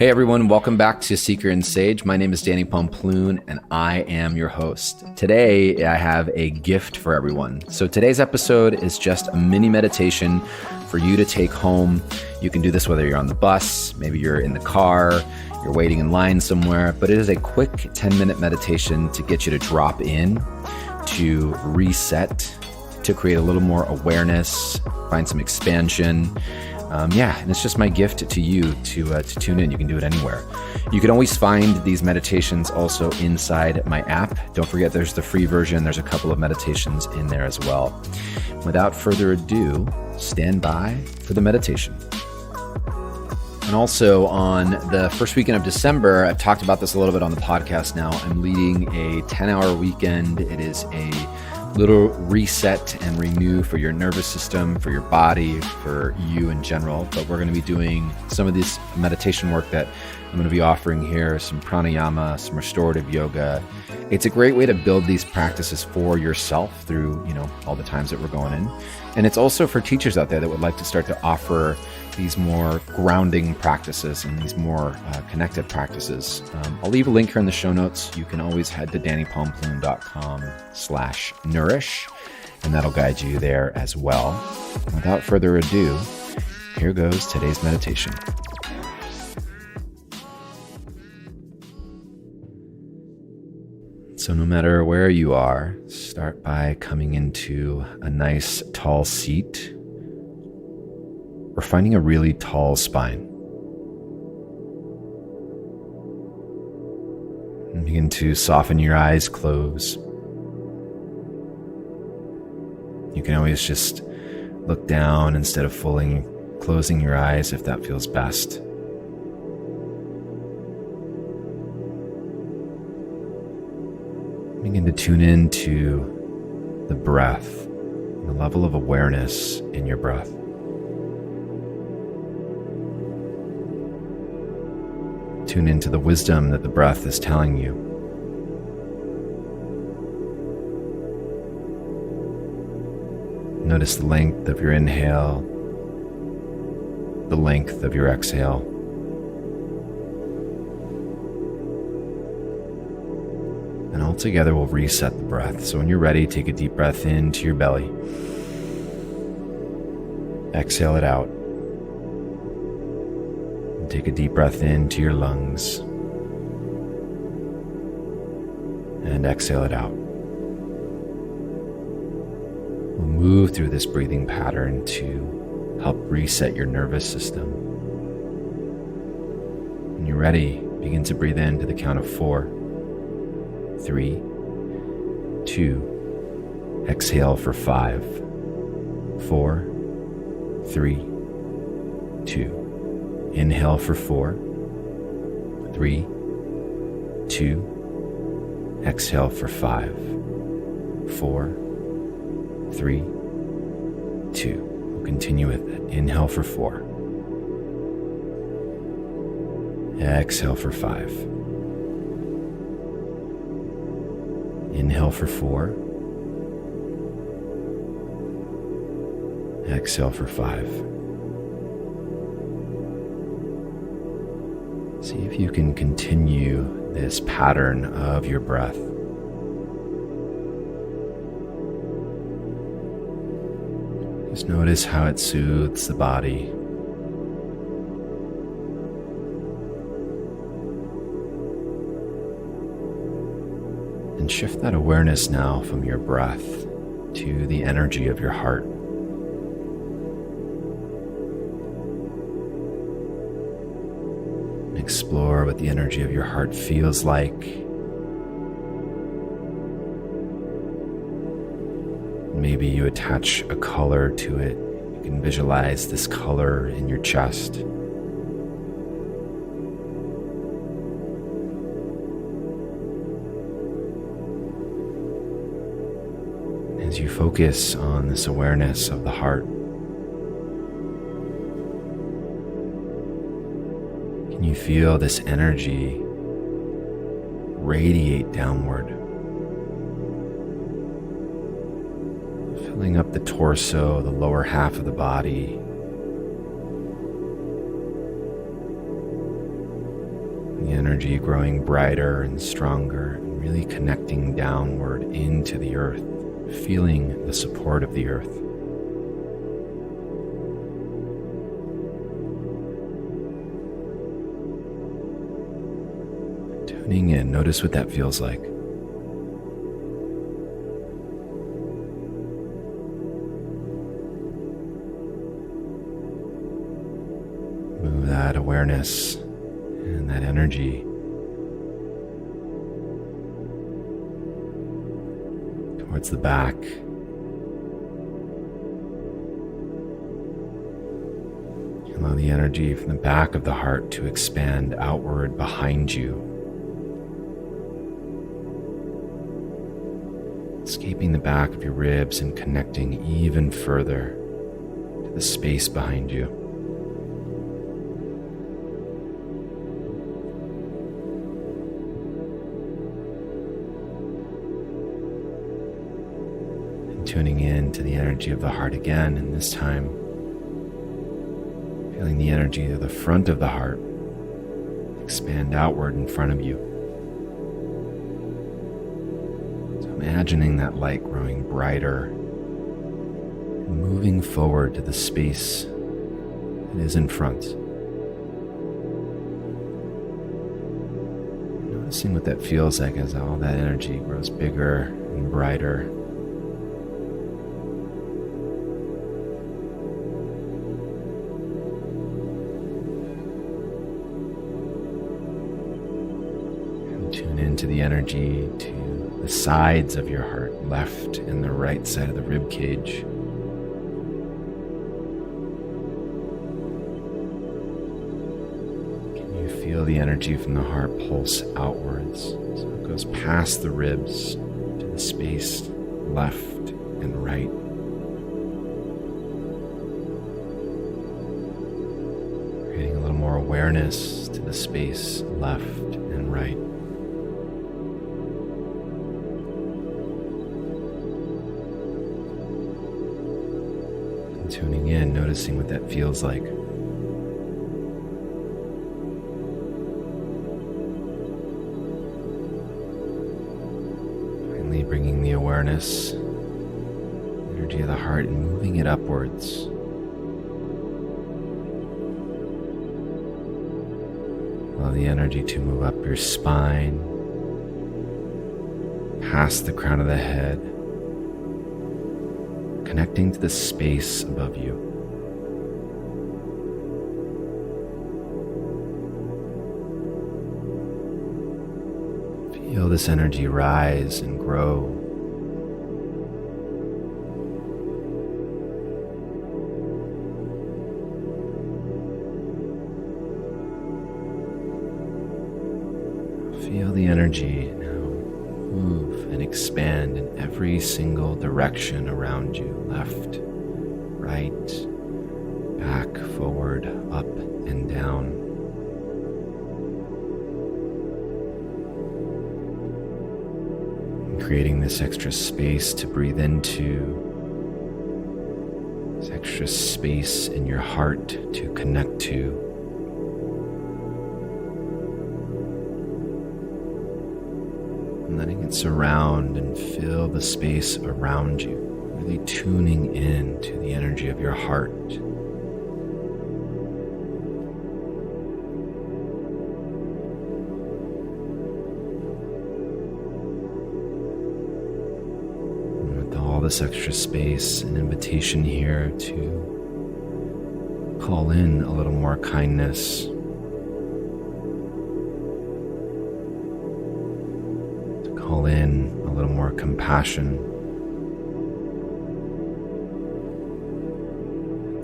Hey everyone, welcome back to Seeker and Sage. My name is Danni Pomplun and I am your host. Today I have a gift for everyone. So today's episode is just a mini meditation for you to take home. You can do this whether you're on the bus, maybe you're in the car, you're waiting in line somewhere, but it is a quick 10-minute meditation to get you to drop in, to reset, to create a little more awareness, find some expansion. And it's just my gift to you to tune in. You can do it anywhere. You can always find these meditations also inside my app. Don't forget there's the free version. There's a couple of meditations in there as well. Without further ado, stand by for the meditation. And also on the first weekend of December, I've talked about this a little bit on the podcast now. I'm leading a 10-hour weekend. It is a little reset and renew for your nervous system, for your body, for you in general. But we're going to be doing some of this meditation work that I'm going to be offering here, some pranayama, some restorative yoga. It's a great way to build these practices for yourself through, all the times that we're going in. And it's also for teachers out there that would like to start to offer these more grounding practices and these more connected practices. I'll leave a link here in the show notes. You can always head to dannipomplun.com/nourish, and that'll guide you there as well. Without further ado, here goes today's meditation. So no matter where you are, start by coming into a nice tall seat or finding a really tall spine. And begin to soften your eyes, close. You can always just look down instead of fully closing your eyes if that feels best. Begin to tune into the breath, the level of awareness in your breath. Tune into the wisdom that the breath is telling you. Notice the length of your inhale, the length of your exhale. And all together we'll reset the breath. So when you're ready, take a deep breath into your belly. Exhale it out. And take a deep breath into your lungs. And exhale it out. We'll move through this breathing pattern to help reset your nervous system. When you're ready, begin to breathe in to the count of 4. 3, 2, exhale for 5, 4, 3, 2, inhale for 4, 3, 2, exhale for 5, 4, 3, 2. We'll continue with it. Inhale for 4, exhale for 5. Inhale for 4. Exhale for 5. See if you can continue this pattern of your breath. Just notice how it soothes the body. And shift that awareness now from your breath to the energy of your heart. Explore what the energy of your heart feels like. Maybe you attach a color to it. You can visualize this color in your chest. As you focus on this awareness of the heart, can you feel this energy radiate downward, filling up the torso, the lower half of the body, The energy growing brighter and stronger, and really connecting downward into the earth, feeling the support of the earth. Tuning in, notice what that feels like. Move that awareness and that energy towards the back. Allow the energy from the back of the heart to expand outward behind you, escaping the back of your ribs and connecting even further to the space behind you. And tuning in to the energy of the heart again, and this time feeling the energy of the front of the heart expand outward in front of you. Imagining that light growing brighter and moving forward to the space that is in front. Noticing what that feels like as all that energy grows bigger and brighter. And tune into the energy to the sides of your heart, left and the right side of the rib cage. Can you feel the energy from the heart pulse outwards? So it goes past the ribs to the space left and right. Creating a little more awareness to the space left and right. Tuning in, noticing what that feels like. Finally bringing the awareness, energy of the heart, and moving it upwards. Allow the energy to move up your spine, past the crown of the head, connecting to the space above you. Feel this energy rise and grow. Feel the energy now move and expand in every single direction around you. Left, right, back, forward, up, and down. And creating this extra space to breathe into, this extra space in your heart to connect to. And letting it surround and fill the space around you. Really tuning in to the energy of your heart. And with all this extra space, an invitation here to call in a little more kindness. To call in a little more compassion.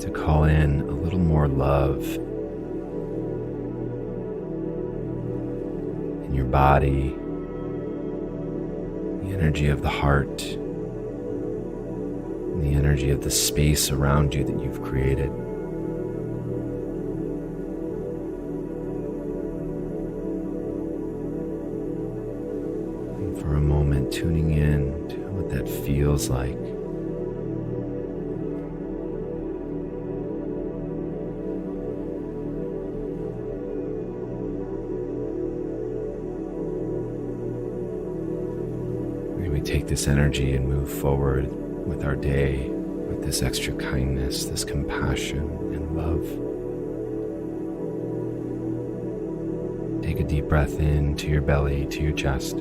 To call in a little more love in your body, the energy of the heart, and the energy of the space around you that you've created. And for a moment, tuning in to what that feels like. take this energy and move forward with our day with this extra kindness, this compassion and love. Take a deep breath in to your belly, to your chest.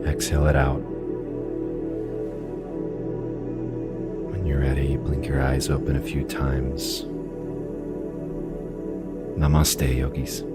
Exhale it out. When you're ready, blink your eyes open a few times. Namaste, yogis.